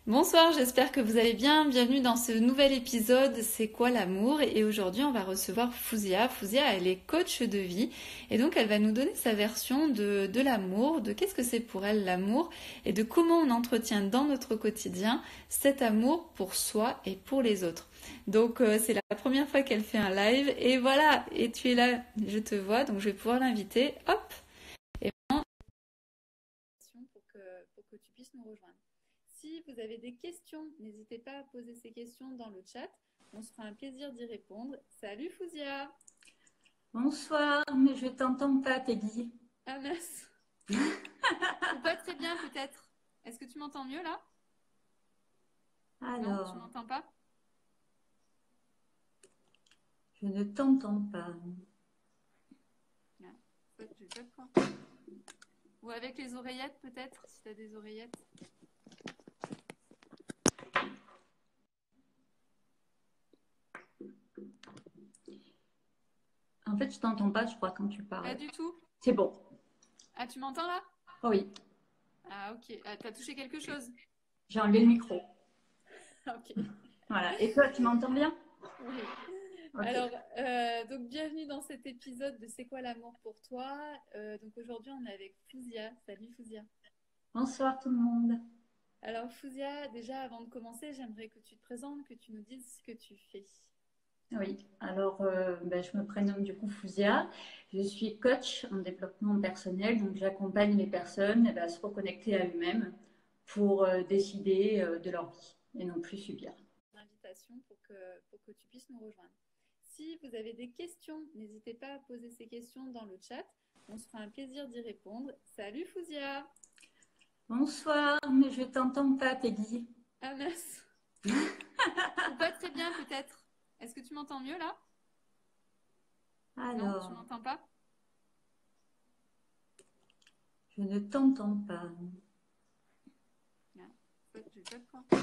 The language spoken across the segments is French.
Bonsoir, j'espère que vous allez bien. Bienvenue dans ce nouvel épisode C'est quoi l'amour? Et aujourd'hui, on va recevoir Fouzia. Fouzia, elle est coach de vie et donc elle va nous donner sa version de l'amour, de qu'est-ce que c'est pour elle l'amour et de comment on entretient dans notre quotidien cet amour pour soi et pour les autres. Donc c'est la première fois qu'elle fait un live et voilà, et tu es là, je te vois, donc je vais pouvoir l'inviter. Hop! Et maintenant, pour que tu puisses nous rejoindre. Si vous avez des questions, n'hésitez pas à poser ces questions dans le chat. On se fera un plaisir d'y répondre. Salut Fouzia! Bonsoir, mais je t'entends pas, Peggy. Ah mince! Ou pas très bien peut-être. Est-ce que tu m'entends mieux là? Non, tu Alors, m'entends pas? je ne t'entends pas. Non, je sais pas quoi. Ou avec les oreillettes peut-être, si tu as des oreillettes. En fait, je t'entends pas, je crois, quand tu Pas parles. du tout. C'est bon. Ah, tu m'entends là? Oh oui, Ah ok. Ah, t'as touché quelque chose? j'ai enlevé le micro. Ok. Voilà. Et toi, tu m'entends bien? Oui. Ok. Alors, donc bienvenue dans cet épisode de C'est quoi l'amour pour toi? Donc aujourd'hui on est avec Fouzia. Salut Fouzia. Bonsoir tout le monde. Alors Fouzia, déjà avant de commencer, j'aimerais que tu te présentes, que tu nous dises ce que tu fais. Oui, alors je me prénomme du coup Fouzia. Je suis coach en développement personnel, donc j'accompagne les personnes à se reconnecter à eux-mêmes pour décider de leur vie et non plus subir. Invitation pour que tu puisses nous rejoindre. Si vous avez des questions, n'hésitez pas à poser ces questions dans le chat. On se fera un plaisir d'y répondre. Salut Fouzia! Bonsoir, mais je t'entends pas, Peggy. Ah mince! Ou pas très bien peut-être. Est-ce que tu m'entends mieux là? Non, tu Alors, m'entends pas? je ne t'entends pas. Non, je sais pas quoi.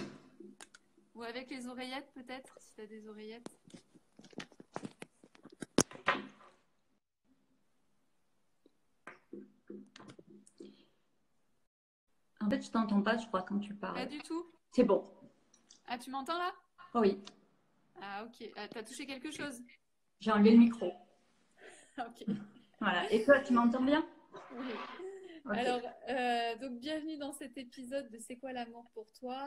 Ou avec les oreillettes peut-être, si tu as des oreillettes. En fait, je t'entends pas, je crois, quand tu Pas parles. du tout. C'est bon. Ah, tu m'entends là? Oh oui, Ah ok. Ah, t'as touché quelque chose? j'ai enlevé le micro. Ok. Voilà. Et toi, tu m'entends bien? Oui. Ok. Alors, donc bienvenue dans cet épisode de C'est quoi l'amour pour toi?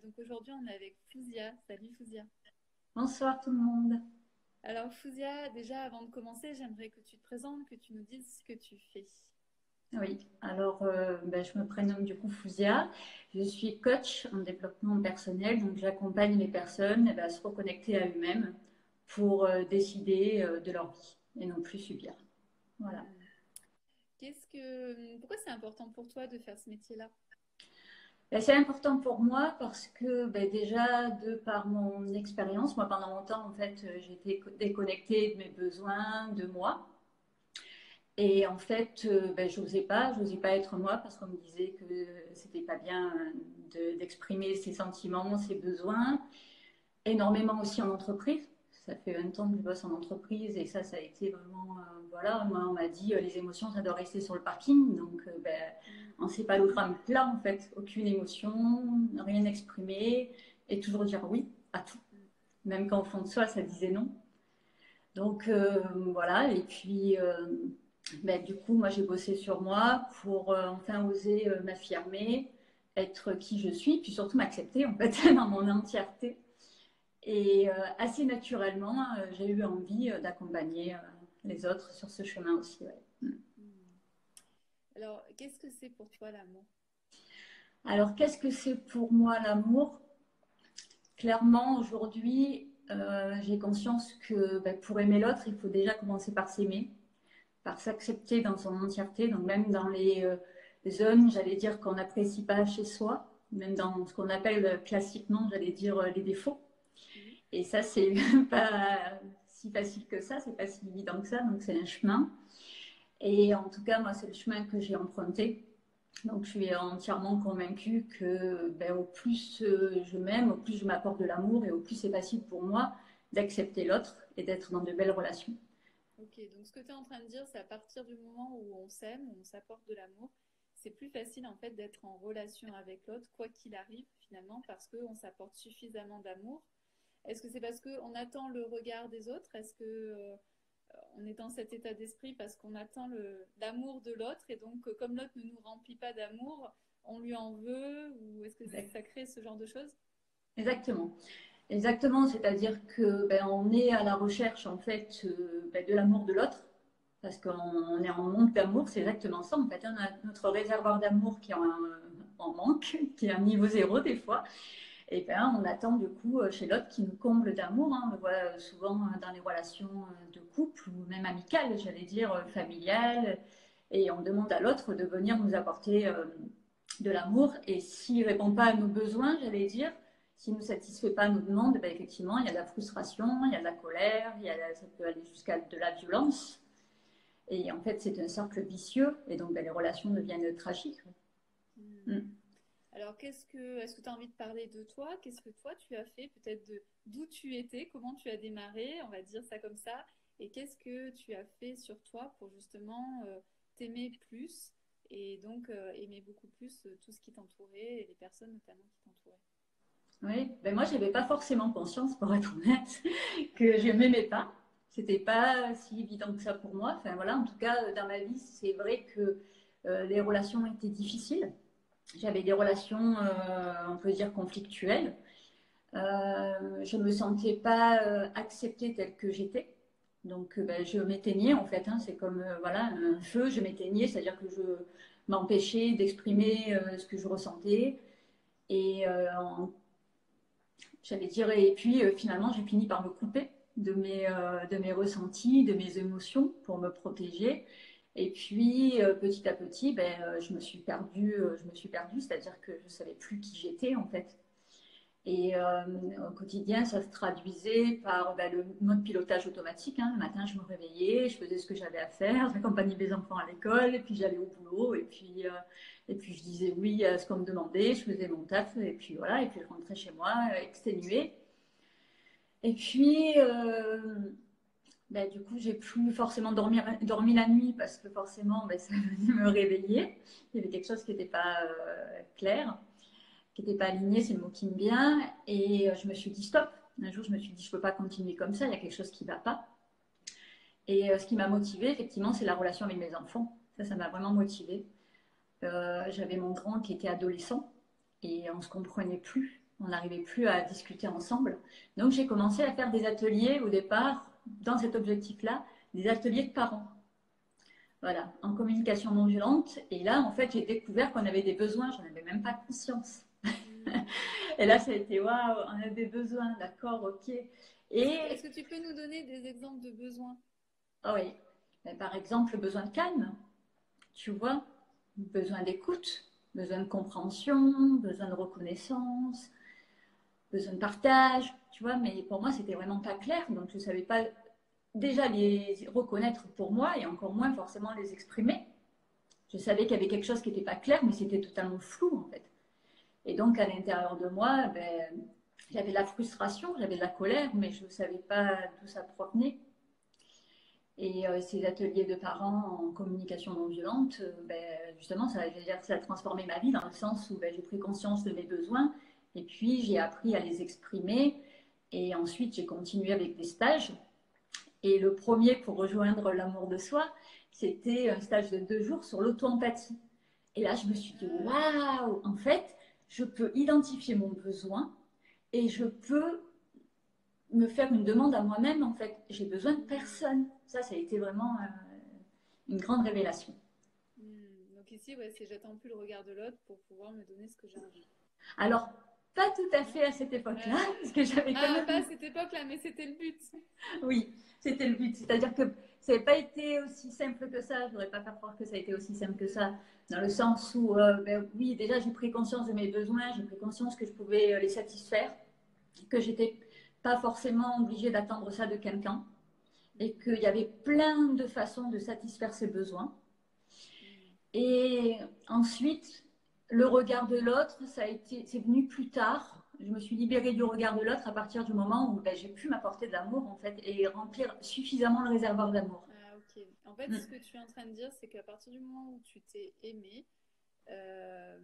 Donc aujourd'hui on est avec Fouzia. Salut Fouzia. Bonsoir tout le monde. Alors Fouzia, déjà avant de commencer, j'aimerais que tu te présentes, que tu nous dises ce que tu fais. Oui. Alors, je me prénomme du coup Fouzia. Je suis coach en développement personnel, donc j'accompagne les personnes à se reconnecter à eux-mêmes pour décider de leur vie et non plus subir. Voilà. Hmm. Pourquoi c'est important pour toi de faire ce métier-là? C'est important pour moi parce que déjà, de par mon expérience, moi pendant longtemps, en fait, j'étais déconnectée de mes besoins, de moi. Et en fait, j'osais pas être moi parce qu'on me disait que c'était pas bien d'exprimer ses sentiments, ses besoins. Énormément aussi en entreprise. Ça fait 20 ans que je bosse en entreprise et ça a été vraiment, voilà, moi on m'a dit les émotions ça doit rester sur le parking. Donc, Hmm. encéphalogramme plat en fait, aucune émotion, rien exprimer et toujours dire oui à tout. Hmm. Même quand au fond de soi ça disait non. Donc voilà, et puis du coup, moi j'ai bossé sur moi pour enfin oser m'affirmer, être qui je suis, puis surtout m'accepter en fait dans mon entièreté. Et assez naturellement, j'ai eu envie d'accompagner les autres sur ce chemin aussi. Ouais. Hmm. Alors, qu'est-ce que c'est pour toi l'amour? Alors, qu'est-ce que c'est pour moi l'amour? Clairement, aujourd'hui, j'ai conscience que pour aimer l'autre, il faut déjà commencer par s'aimer, par s'accepter dans son entièreté, donc même dans les zones, j'allais dire, qu'on n'apprécie pas chez soi, même dans ce qu'on appelle classiquement, j'allais dire, les défauts. Hmm. Et ça, c'est pas si facile que ça, c'est pas si évident que ça, donc c'est un chemin. Et en tout cas, moi, c'est le chemin que j'ai emprunté. Donc, je suis entièrement convaincue que au plus je m'aime, au plus je m'apporte de l'amour et au plus c'est facile pour moi d'accepter l'autre et d'être dans de belles relations. Ok, donc ce que tu es en train de dire, c'est à partir du moment où on s'aime, où on s'apporte de l'amour, c'est plus facile en fait d'être en relation avec l'autre, quoi qu'il arrive finalement, parce qu'on s'apporte suffisamment d'amour. Est-ce que c'est parce qu'on attend le regard des autres? Est-ce que on est dans cet état d'esprit parce qu'on attend l'amour de l'autre et donc comme l'autre ne nous remplit pas d'amour, on lui en veut ou est-ce que ça crée ce genre de choses? Exactement. Exactement, c'est-à-dire que on est à la recherche en fait de l'amour de l'autre parce qu'on est en manque d'amour, c'est exactement ça. En fait, on a notre réservoir d'amour qui est en manque, qui est à niveau zéro des fois. Et on attend du coup chez l'autre qui nous comble d'amour. Hein. On le voit souvent dans les relations de couple ou même amicales, j'allais dire familiales. Et on demande à l'autre de venir nous apporter de l'amour. Et s'il ne répond pas à nos besoins, j'allais dire, s'il ne nous satisfait pas nos demandes, effectivement, il y a de la frustration, il y a de la colère, ça peut aller jusqu'à de la violence. Et en fait, c'est un cercle vicieux. Et donc, les relations deviennent tragiques. Hmm. Alors, est-ce que tu as envie de parler de toi? Qu'est-ce que toi tu as fait? Peut-être d'où tu étais, comment tu as démarré, on va dire ça comme ça. Et qu'est-ce que tu as fait sur toi pour justement t'aimer plus et donc aimer beaucoup plus tout ce qui t'entourait et les personnes notamment qui t'entouraient? Oui, moi, je n'avais pas forcément conscience, pour être honnête, que je ne m'aimais pas. C'était pas si évident que ça pour moi. Enfin, voilà, en tout cas, dans ma vie, c'est vrai que les relations étaient difficiles. J'avais des relations, on peut dire, conflictuelles. Je ne me sentais pas acceptée telle que j'étais. Donc, je m'éteignais, en fait. Hein. C'est comme voilà, un feu, je m'éteignais, c'est-à-dire que je m'empêchais d'exprimer ce que je ressentais. Et j'allais dire, et puis finalement, j'ai fini par me couper de mes ressentis, de mes émotions pour me protéger. Et puis, petit à petit, je me suis perdue, c'est-à-dire que je ne savais plus qui j'étais en fait. Et au quotidien, ça se traduisait par le mode pilotage automatique. Hein. Le matin, je me réveillais, je faisais ce que j'avais à faire, j'accompagnais mes enfants à l'école, et puis j'allais au boulot, et puis je disais oui à ce qu'on me demandait, je faisais mon taf, et puis voilà, et puis je rentrais chez moi exténuée. Et puis, du coup, j'ai plus forcément dormi la nuit parce que forcément, ça venait me réveiller. Il y avait quelque chose qui n'était pas clair, qui n'était pas aligné, c'est le mot qui me vient. Et je me suis dit stop. Un jour, je me suis dit, je ne peux pas continuer comme ça, il y a quelque chose qui ne va pas. Et ce qui m'a motivée, effectivement, c'est la relation avec mes enfants. Ça m'a vraiment motivée. J'avais mon grand qui était adolescent et on ne se comprenait plus. On n'arrivait plus à discuter ensemble. Donc, j'ai commencé à faire des ateliers au départ, dans cet objectif-là, des ateliers de parents. Voilà, en communication non violente. Et là, en fait, j'ai découvert qu'on avait des besoins, j'en avais même pas conscience. Et là, ça a été waouh, on a des besoins, d'accord, ok. Est-ce que tu peux nous donner des exemples de besoins? Oh oui, par exemple, besoin de calme, tu vois, besoin d'écoute, besoin de compréhension, besoin de reconnaissance, besoin de partage, tu vois, mais pour moi, c'était vraiment pas clair, donc je savais pas déjà les reconnaître pour moi et encore moins forcément les exprimer. Je savais qu'il y avait quelque chose qui n'était pas clair, mais c'était totalement flou en fait. Et donc à l'intérieur de moi, j'avais de la frustration, j'avais de la colère, mais je ne savais pas d'où ça provenait. Et ces ateliers de parents en communication non violente, justement, ça a transformé ma vie dans le sens où j'ai pris conscience de mes besoins et puis j'ai appris à les exprimer. Et ensuite, j'ai continué avec des stages. Et le premier pour rejoindre l'amour de soi, c'était un stage de 2 jours sur l'auto-empathie. Et là, je me suis dit, waouh, en fait, je peux identifier mon besoin et je peux me faire une demande à moi-même, en fait. J'ai besoin de personne. Ça a été vraiment une grande révélation. Donc ici, ouais, c'est j'attends plus le regard de l'autre pour pouvoir me donner ce que j'ai envie. Alors, pas tout à fait à cette époque-là, parce que j'avais quand même... pas à cette époque-là, mais c'était le but. Oui, c'était le but. C'est-à-dire que ça n'avait pas été aussi simple que ça. Je ne voudrais pas faire croire que ça a été aussi simple que ça. Dans le sens où, oui, déjà, j'ai pris conscience de mes besoins, j'ai pris conscience que je pouvais les satisfaire, que j'étais pas forcément obligée d'attendre ça de quelqu'un et qu'il y avait plein de façons de satisfaire ses besoins. Et ensuite, le regard de l'autre, c'est venu plus tard. Je me suis libérée du regard de l'autre à partir du moment où j'ai pu m'apporter de l'amour en fait et remplir suffisamment le réservoir d'amour. Ah, ok. En fait, ce que tu es en train de dire, c'est qu'à partir du moment où tu t'es aimé, euh,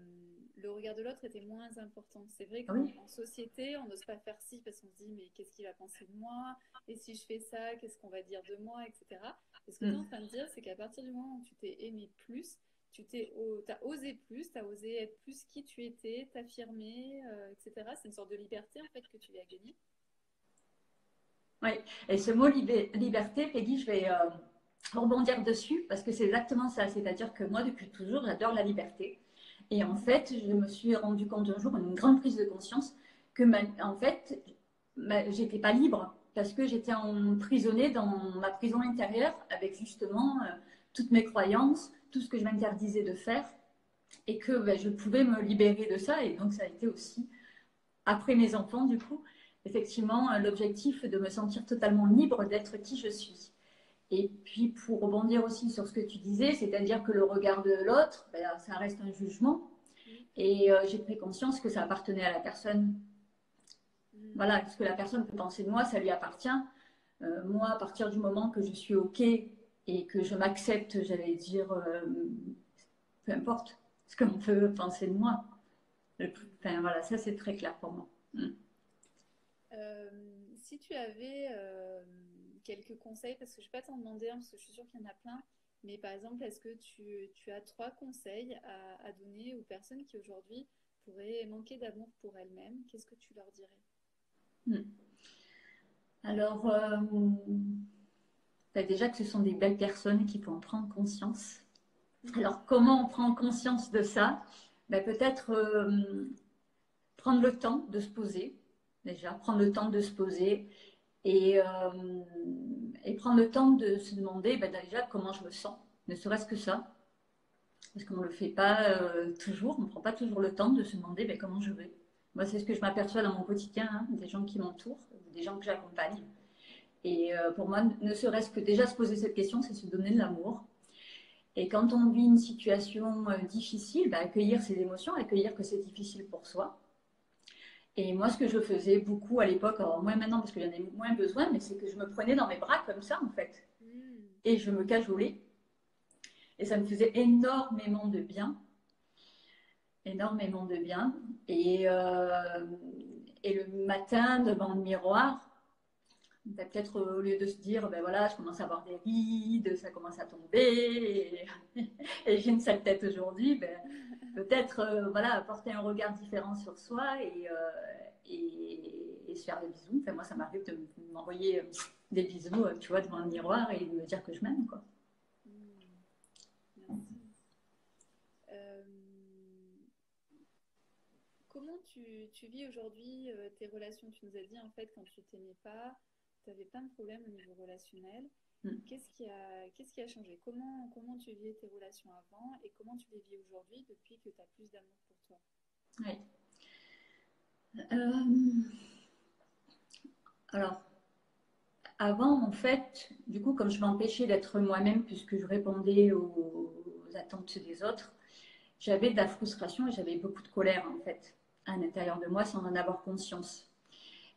le regard de l'autre était moins important. C'est vrai Ah qu'en oui. en société, on n'ose pas faire ci parce qu'on se dit, mais qu'est-ce qu'il va penser de moi? Et si je fais ça, qu'est-ce qu'on va dire de moi, etc. Et ce que tu es en Mm. train de dire, c'est qu'à partir du moment où tu t'es aimé plus, t'as osé plus, t'as osé être plus qui tu étais, t'affirmer, etc. C'est une sorte de liberté en fait que tu as gagnée. Oui. Et ce mot liberté, Peggy, je vais rebondir dessus parce que c'est exactement ça. C'est-à-dire que moi, depuis toujours, j'adore la liberté. Et en Mhm. fait, je me suis rendu compte un jour, une grande prise de conscience, que en fait, j'étais pas libre parce que j'étais emprisonnée dans ma prison intérieure avec justement toutes mes croyances, tout ce que je m'interdisais de faire et que ben, je pouvais me libérer de ça. Et donc, ça a été aussi, après mes enfants, du coup, effectivement, l'objectif de me sentir totalement libre d'être qui je suis. Et puis, pour rebondir aussi sur ce que tu disais, c'est-à-dire que le regard de l'autre, ben, ça reste un jugement. Mhm. Et j'ai pris conscience que ça appartenait à la personne. Mhm. Voilà, ce que la personne peut penser de moi, ça lui appartient. Moi, à partir du moment que je suis OK et que je m'accepte, j'allais dire, peu importe ce qu'on peut penser de moi. Enfin, voilà, ça c'est très clair pour moi. Mm. Euh, Si tu avais quelques conseils, parce que je ne vais pas t'en demander un, parce que je suis sûre qu'il y en a plein, mais par exemple, est-ce que tu as trois conseils à donner aux personnes qui aujourd'hui pourraient manquer d'amour pour elles-mêmes? Qu'est-ce que tu leur dirais? Mm. Alors, ben déjà que ce sont des belles personnes qui vont en prendre conscience. Mhm. Alors, comment on prend conscience de ça? Ben, peut-être prendre le temps de se poser, déjà, prendre le temps de se poser et, euh, et prendre le temps de se demander ben, déjà comment je me sens, ne serait-ce que ça, parce qu'on ne le fait pas toujours, on ne prend pas toujours le temps de se demander ben, comment je vais. Moi, c'est ce que je m'aperçois dans mon quotidien, hein, des gens qui m'entourent, des gens que j'accompagne. Et pour moi, ne serait-ce que déjà se poser cette question, c'est se donner de l'amour. Et quand on vit une situation difficile, ben, accueillir ses émotions, accueillir que c'est difficile pour soi. Et moi, ce que je faisais beaucoup à l'époque, alors moins maintenant parce que j'en ai moins besoin, mais c'est que je me prenais dans mes bras comme ça, en fait. Mhm. Et je me cajolais. Et ça me faisait énormément de bien. Énormément de bien. Et le matin, devant le miroir, ben, peut-être au lieu de se dire, ben voilà, je commence à avoir des rides, ça commence à tomber, et j'ai une sale tête aujourd'hui, ben, peut-être voilà, apporter un regard différent sur soi et se faire des bisous. Enfin, moi, ça m'arrive de m'envoyer des bisous, tu vois, devant le miroir et de me dire que je m'aime, quoi. Mhm. Merci. Euh, Comment tu vis aujourd'hui tes relations? Tu nous as dit en fait quand tu t'aimais pas, tu avais plein de problèmes au niveau relationnel. Mm. Qu'est-ce qui a changé? Comment tu vivais tes relations avant et comment tu les vis aujourd'hui depuis que tu as plus d'amour pour toi? Ouais. Euh, alors, avant, en fait, du coup, comme je m'empêchais d'être moi-même puisque je répondais aux attentes des autres, j'avais de la frustration et j'avais beaucoup de colère, en fait, à l'intérieur de moi sans en avoir conscience.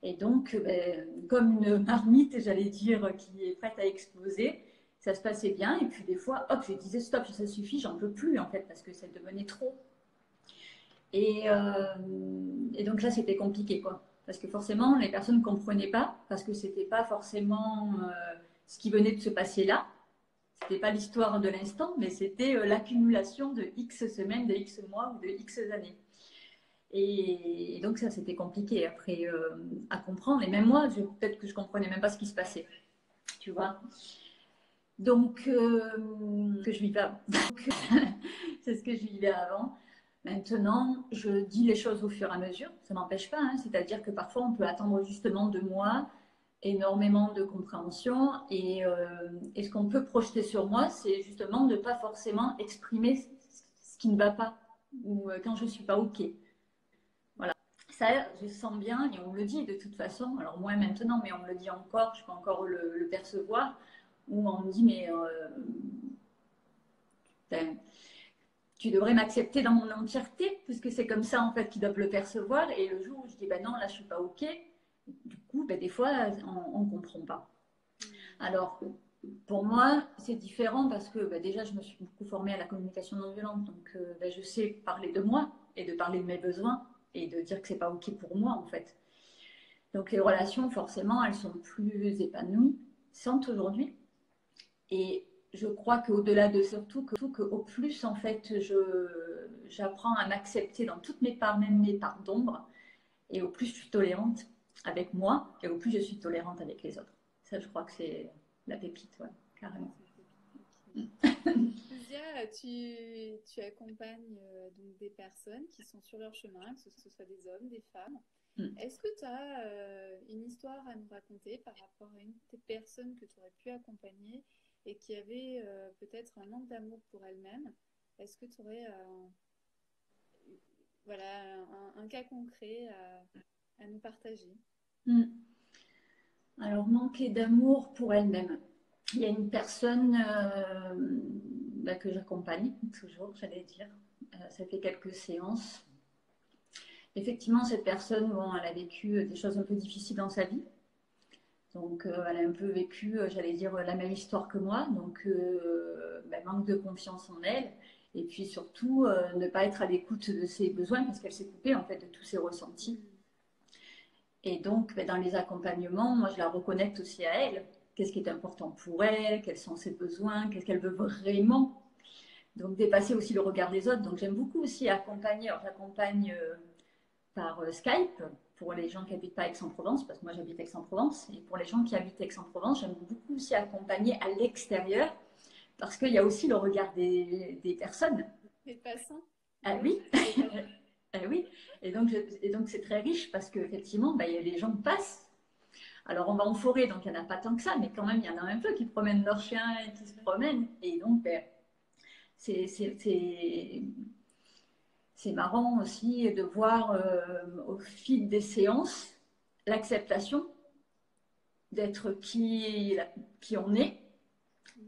Et donc, ben, comme une marmite, j'allais dire, qui est prête à exploser, ça se passait bien. Et puis des fois, hop, je disais stop, ça suffit, j'en peux plus en fait, parce que ça devenait trop. Et, euh, et donc là, c'était compliqué, quoi. Parce que forcément, les personnes ne comprenaient pas, parce que c'était pas forcément ce qui venait de se passer là. C'était pas l'histoire de l'instant, mais c'était l'accumulation de X semaines, de X mois ou de X années. Et donc ça, c'était compliqué après à comprendre. Et même moi, peut-être que je comprenais même pas ce qui se passait, tu vois. Donc, que je vivais avant. C'est ce que je vivais avant. Maintenant, je dis les choses au fur et à mesure. Ça n'empêche pas, hein. C'est-à-dire que parfois, on peut attendre justement de moi énormément de compréhension. Et ce qu'on peut projeter sur moi, c'est justement de ne pas forcément exprimer ce qui ne va pas ou quand je ne suis pas OK. Ça, je sens bien, et on me le dit de toute façon, alors moins maintenant, mais on me le dit encore, je peux encore le percevoir, où on me dit, mais ben, tu devrais m'accepter dans mon entièreté, puisque c'est comme ça en fait qu'ils doivent le percevoir, et le jour où je dis, ben non, là je suis pas OK, du coup, ben, des fois, on ne comprend pas. Hmm. Alors, Pour moi, c'est différent parce que déjà, je me suis beaucoup formée à la communication non violente. Donc, je sais parler de moi et de parler de mes besoins et de dire que c'est pas OK pour moi, en fait. Donc, les relations, forcément, elles sont plus épanouissantes aujourd'hui. Et je crois qu'au-delà de surtout, qu'au plus, en fait, j'apprends à m'accepter dans toutes mes parts, même mes parts d'ombre, et au plus je suis tolérante avec moi, et au plus je suis tolérante avec les autres. Ça, je crois que c'est la pépite, ouais, Ouais, carrément. c'est ok. Fouzia, tu accompagnes donc des personnes qui sont sur leur chemin, que ce soit des hommes, des femmes. Mm. Est-ce que tu as une histoire à nous raconter par rapport à une de tes personnes que tu aurais pu accompagner et qui avait peut-être un manque d'amour pour elle-même? Est-ce que tu aurais voilà, un cas concret à nous partager? Mm. Alors, manquer d'amour pour elle-même. Il y a une personne que j'accompagne, toujours, j'allais dire. Ça fait quelques séances. Effectivement, cette personne, bon, elle a vécu des choses un peu difficiles dans sa vie. Donc, elle a un peu vécu, j'allais dire, la même histoire que moi. Donc, manque de confiance en elle. Et puis surtout, ne pas être à l'écoute de ses besoins parce qu'elle s'est coupée en fait de tous ses ressentis. Mm. Et donc, dans les accompagnements, moi, je la reconnecte aussi à elle. Qu'est-ce qui est important pour elle? Quels sont ses besoins? Qu'est-ce qu'elle veut vraiment? Donc, dépasser aussi le regard des autres. Donc, j'aime beaucoup aussi accompagner. Alors, j'accompagne par Skype pour les gens qui habitent pas Aix-en-Provence, parce que moi j'habite Aix-en-Provence, et pour les gens qui habitent Aix-en-Provence, j'aime beaucoup aussi accompagner à l'extérieur, parce qu'il y a aussi le regard des personnes. Les passants? Ah Oui, oui, les passants. ah oui, et donc c'est très riche, parce qu'effectivement, les gens passent. Alors on va en forêt, donc il n'y en a pas tant que ça, mais quand même, il y en a un peu qui promènent leurs chiens et qui se promènent, et donc c'est c'est marrant aussi de voir au fil des séances l'acceptation d'être qui on est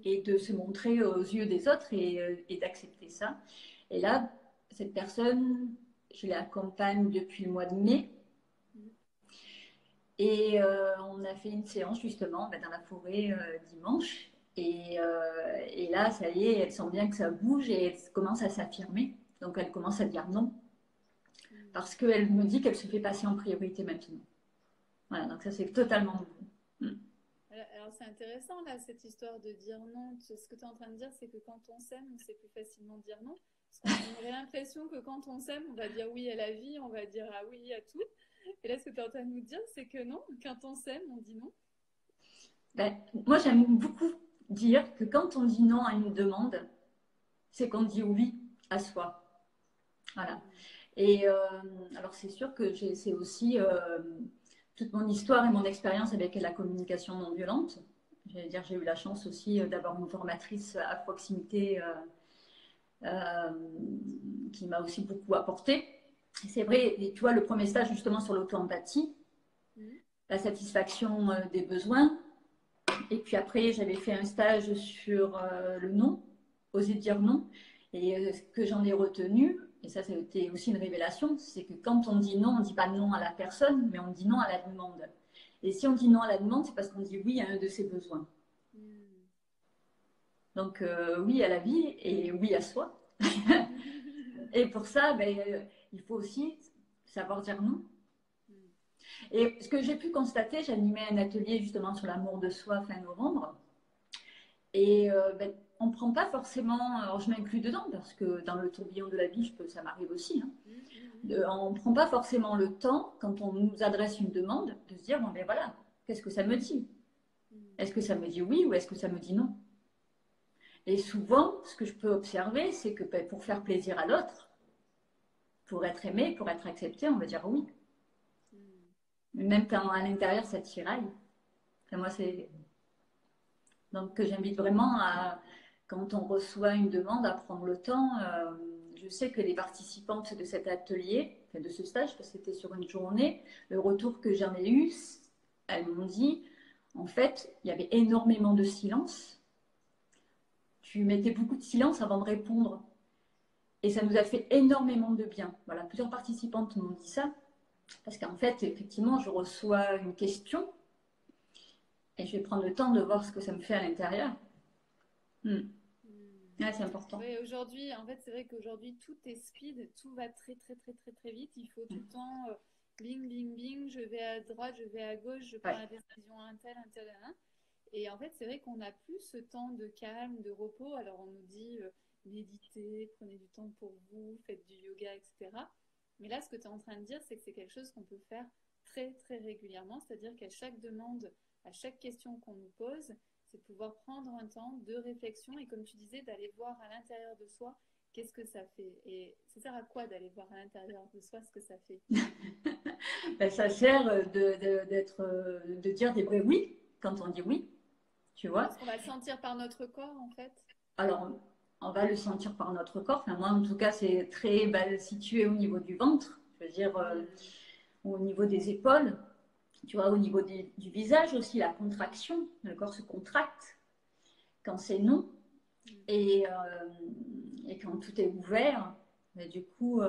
et de se montrer aux yeux des autres et d'accepter ça. Et là, cette personne, je l'accompagne depuis le mois de mai Mm. et on a fait une séance justement dans la forêt dimanche. Et là, ça y est, elle sent bien que ça bouge et elle commence à s'affirmer. Donc elle commence à dire non Mm. parce qu'elle me dit qu'elle se fait passer en priorité maintenant. Voilà, donc ça c'est totalement nouveau. Mm. Alors, c'est intéressant là, cette histoire de dire non. Ce que tu es en train de dire, c'est que quand on s'aime, on sait plus facilement dire non. Parce qu'on aurait l'impression que quand on s'aime, on va dire oui à la vie, on va dire ah oui à tout. Et là, ce que tu es en train de nous dire, c'est que non, quand on s'aime, on dit non. Ben, moi, j'aime beaucoup dire que quand on dit non à une demande, c'est qu'on dit oui à soi. Voilà. Mm. Et alors, c'est sûr que c'est aussi toute mon histoire et mon expérience avec la communication non violente. J'allais dire, j'ai eu la chance aussi d'avoir une formatrice à proximité euh, qui m'a aussi beaucoup apporté. C'est vrai, et tu vois, le premier stage justement sur l'auto-empathie, Mm. la satisfaction des besoins. Et puis après, j'avais fait un stage sur le non, oser dire non. Et ce que j'en ai retenu, et ça a été aussi une révélation, c'est que quand on dit non, on ne dit pas non à la personne, mais on dit non à la demande. Et si on dit non à la demande, c'est parce qu'on dit oui à un de ses besoins. Mm. Donc oui à la vie et oui à soi. Et pour ça, il faut aussi savoir dire non. Mm. Et ce que j'ai pu constater, j'animais un atelier justement sur l'amour de soi fin novembre. Et on ne prend pas forcément, alors je m'inclus dedans parce que dans le tourbillon de la vie, ça m'arrive aussi, hein, Mm. Mm. on ne prend pas forcément le temps, quand on nous adresse une demande, de se dire, bon ben voilà, qu'est-ce que ça me dit? Mm. Est-ce que ça me dit oui ou est-ce que ça me dit non? Et souvent, ce que je peux observer, c'est que pour faire plaisir à l'autre, pour être aimé, pour être accepté, on va dire oui. Mm. Même quand à l'intérieur, ça tiraille. Et moi, c'est donc que j'invite vraiment à, quand on reçoit une demande, à prendre le temps. Je sais que les participantes de cet atelier, enfin de ce stage, parce que c'était sur une journée, le retour que j'en ai eu, elles m'ont dit, en fait, il y avait énormément de silence. Tu mettais beaucoup de silence avant de répondre. Et ça nous a fait énormément de bien. Voilà, plusieurs participantes m'ont dit ça. Parce qu'en fait, effectivement, je reçois une question et je vais prendre le temps de voir ce que ça me fait à l'intérieur. Mm. Hmm. Ouais, c'est important. Oui, aujourd'hui, en fait, c'est vrai qu'aujourd'hui, tout est speed, tout va très, très, très, très, très vite. Il faut tout le temps, bing, bing, bing, je vais à droite, je vais à gauche, je prends Ouais, la décision un tel, un. Et en fait, c'est vrai qu'on n'a plus ce temps de calme, de repos. Alors, on nous dit, méditez, prenez du temps pour vous, faites du yoga, etc. Mais là, ce que tu es en train de dire, c'est que c'est quelque chose qu'on peut faire très, très régulièrement. C'est-à-dire qu'à chaque demande, à chaque question qu'on nous pose, c'est pouvoir prendre un temps de réflexion et comme tu disais, d'aller voir à l'intérieur de soi qu'est-ce que ça fait. Et ça sert à quoi d'aller voir à l'intérieur de soi ce que ça fait? ben, ça sert de dire des vrais oui quand on dit oui, tu vois. Parce qu'on va le sentir par notre corps, en fait. Alors, on va le sentir par notre corps. Enfin, moi, en tout cas, c'est très situé au niveau du ventre, je veux dire, Hmm. au niveau des épaules, tu vois, au niveau du visage aussi, la contraction. Le corps se contracte quand c'est non. Hmm. Et, et quand tout est ouvert, mais du coup,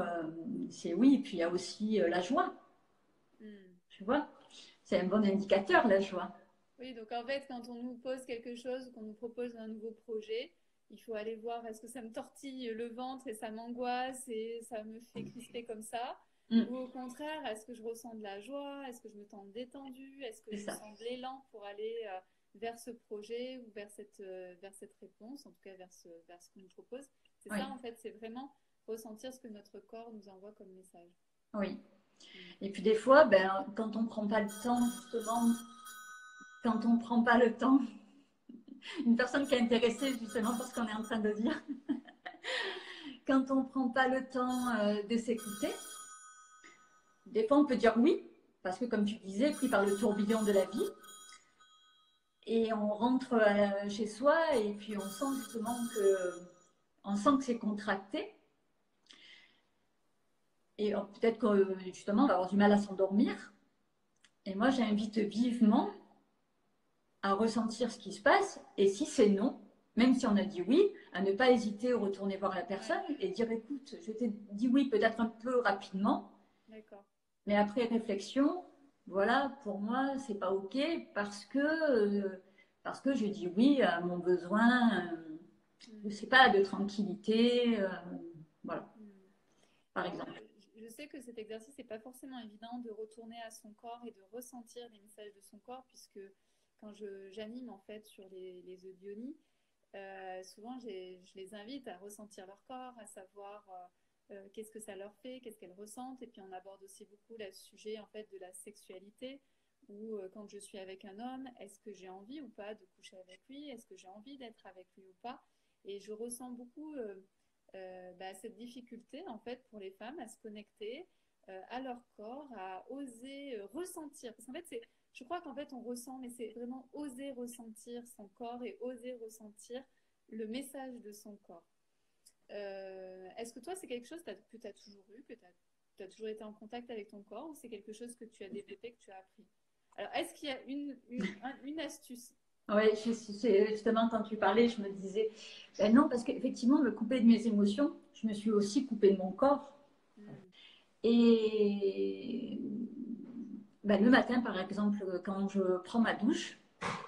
c'est oui. Et puis, il y a aussi la joie, Hmm. tu vois. C'est un bon indicateur, la joie. Oui, donc en fait, quand on nous pose quelque chose, qu'on nous propose un nouveau projet, il faut aller voir est-ce que ça me tortille le ventre et ça m'angoisse et ça me fait crisper comme ça? Mm, Ou au contraire, est-ce que je ressens de la joie? Est-ce que je me sens détendue? Est-ce que c'est je ça. sens de l'élan pour aller vers ce projet ou vers cette réponse, en tout cas vers ce qu'on nous propose? C'est Oui, ça, en fait, c'est vraiment ressentir ce que notre corps nous envoie comme message. oui. Mm. Et puis des fois, ben, quand on ne prend pas le temps, justement, quand on ne prend pas le temps, une personne qui est intéressée justement par ce qu'on est en train de dire, quand on ne prend pas le temps de s'écouter, des fois on peut dire oui, parce que comme tu disais, pris par le tourbillon de la vie, et on rentre chez soi et puis on sent justement que c'est contracté, et peut-être que justement on va avoir du mal à s'endormir. Et moi j'invite vivement Mm. à ressentir ce qui se passe, et si c'est non, même si on a dit oui, à ne pas hésiter à retourner voir la personne Ouais, et dire écoute, je t'ai dit oui peut-être un peu rapidement, d'accord. mais après réflexion, voilà, pour moi, c'est pas OK parce que je dis oui à mon besoin, je Mm. sais pas, de tranquillité, voilà, Mm. par Alors, exemple. je sais que cet exercice n'est pas forcément évident de retourner à son corps et de ressentir les messages de son corps, puisque quand j'anime en fait sur les audionies, souvent je les invite à ressentir leur corps, à savoir qu'est-ce que ça leur fait, qu'est-ce qu'elles ressentent, et puis on aborde aussi beaucoup le sujet en fait de la sexualité, ou quand je suis avec un homme, est-ce que j'ai envie ou pas de coucher avec lui, est-ce que j'ai envie d'être avec lui ou pas, et je ressens beaucoup cette difficulté en fait pour les femmes à se connecter à leur corps, à oser ressentir. Parce qu'en fait, je crois qu'en fait on ressent, mais c'est vraiment oser ressentir son corps et oser ressentir le message de son corps. Est-ce que toi, c'est quelque chose que tu as toujours eu, que tu as toujours été en contact avec ton corps, ou c'est quelque chose que tu as développé, que tu as appris? Alors, est-ce qu'il y a une astuce? Oui, justement, quand tu parlais, je me disais, ben non, parce qu'effectivement, me couper de mes émotions, je me suis aussi coupée de mon corps. Hmm. Et ben, le matin, par exemple, quand je prends ma douche,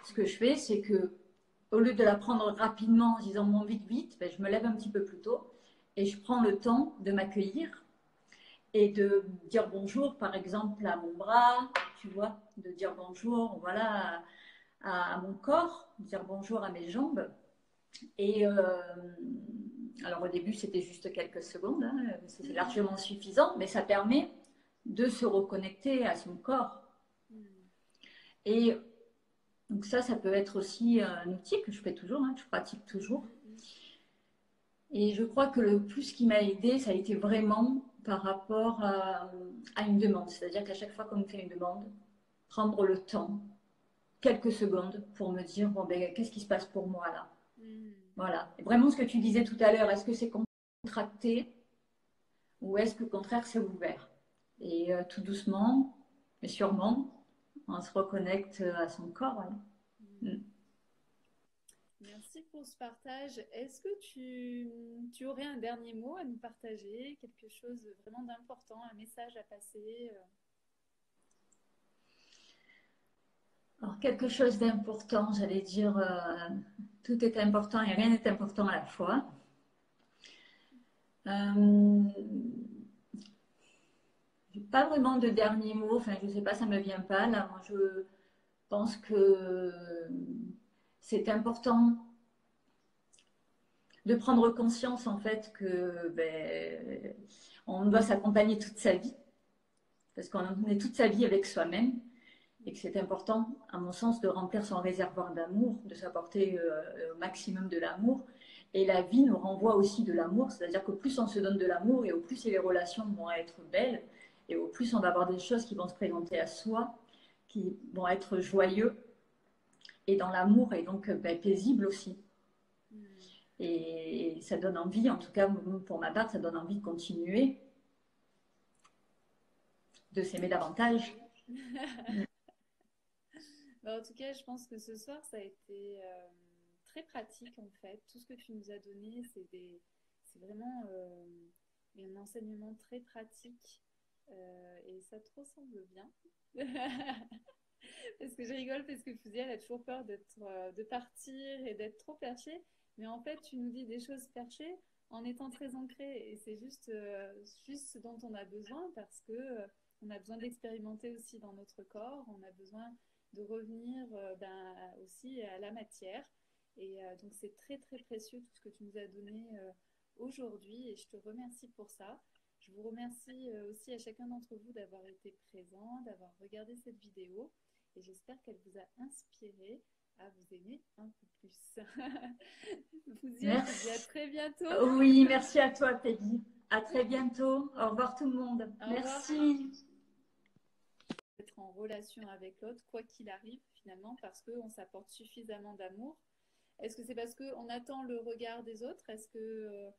ce que je fais, c'est que au lieu de la prendre rapidement en disant mon vite vite, ben, je me lève un petit peu plus tôt et je prends le temps de m'accueillir et de dire bonjour, par exemple, à mon bras, tu vois, de dire bonjour, voilà, à mon corps, dire bonjour à mes jambes. Et alors au début, c'était juste quelques secondes, hein, c'est largement suffisant, mais ça permet de se reconnecter à son corps. Hmm. Et donc ça peut être aussi un outil que je fais toujours, hein, que je pratique Hmm. toujours. Hmm. Hmm. Et je crois que le plus qui m'a aidé, ça a été vraiment par rapport à une demande. C'est-à-dire qu'à chaque fois qu'on me fait une demande, prendre le temps, quelques secondes, pour me dire, bon, ben, qu'est-ce qui se passe pour moi là? Hmm. Voilà. Et vraiment ce que tu disais tout à l'heure, est-ce que c'est contracté ou est-ce que au contraire c'est ouvert? Et tout doucement, mais sûrement, on se reconnecte à son corps. Ouais. Mm. Hmm. Merci pour ce partage. Est-ce que tu aurais un dernier mot à nous partager, quelque chose vraiment d'important, un message à passer? Alors, quelque chose d'important, j'allais dire, tout est important et rien n'est important à la fois. Euh, Pas vraiment de dernier mot, enfin, je sais pas, ça me vient pas. Là, moi, je pense que c'est important de prendre conscience, en fait, que ben, on doit s'accompagner toute sa vie, parce qu'on est toute sa vie avec soi-même, et que c'est important, à mon sens, de remplir son réservoir d'amour, de s'apporter au maximum de l'amour. Et la vie nous renvoie aussi de l'amour, c'est-à-dire qu'au plus on se donne de l'amour et au plus les relations vont être belles, et au plus on va avoir des choses qui vont se présenter à soi, qui vont être joyeux et dans l'amour et donc ben, paisible aussi. Mm. Et ça donne envie, en tout cas pour ma part, ça donne envie de continuer, de s'aimer davantage. Bah, en tout cas, je pense que ce soir, ça a été très pratique en fait. Tout ce que tu nous as donné, c'est vraiment un enseignement très pratique et ça te ressemble bien. Parce que je rigole parce que Fousia, elle a toujours peur de partir et d'être trop perchée. Mais en fait, tu nous dis des choses perchées en étant très ancrée. Et c'est juste ce dont on a besoin parce que on a besoin d'expérimenter aussi dans notre corps. On a besoin de revenir aussi à la matière. Et donc, c'est très, très précieux tout ce que tu nous as donné aujourd'hui. Et je te remercie pour ça. Je vous remercie aussi à chacun d'entre vous d'avoir été présent, d'avoir regardé cette vidéo et j'espère qu'elle vous a inspiré à vous aimer un peu plus. Fouzia, je te dis à Merci. très bientôt. Oui, merci à toi, Peggy. À très bientôt. Au revoir tout le monde. Au revoir. Merci. Être en relation avec l'autre, quoi qu'il arrive finalement, parce qu'on s'apporte suffisamment d'amour. Est-ce que c'est parce qu'on attend le regard des autres? Est-ce que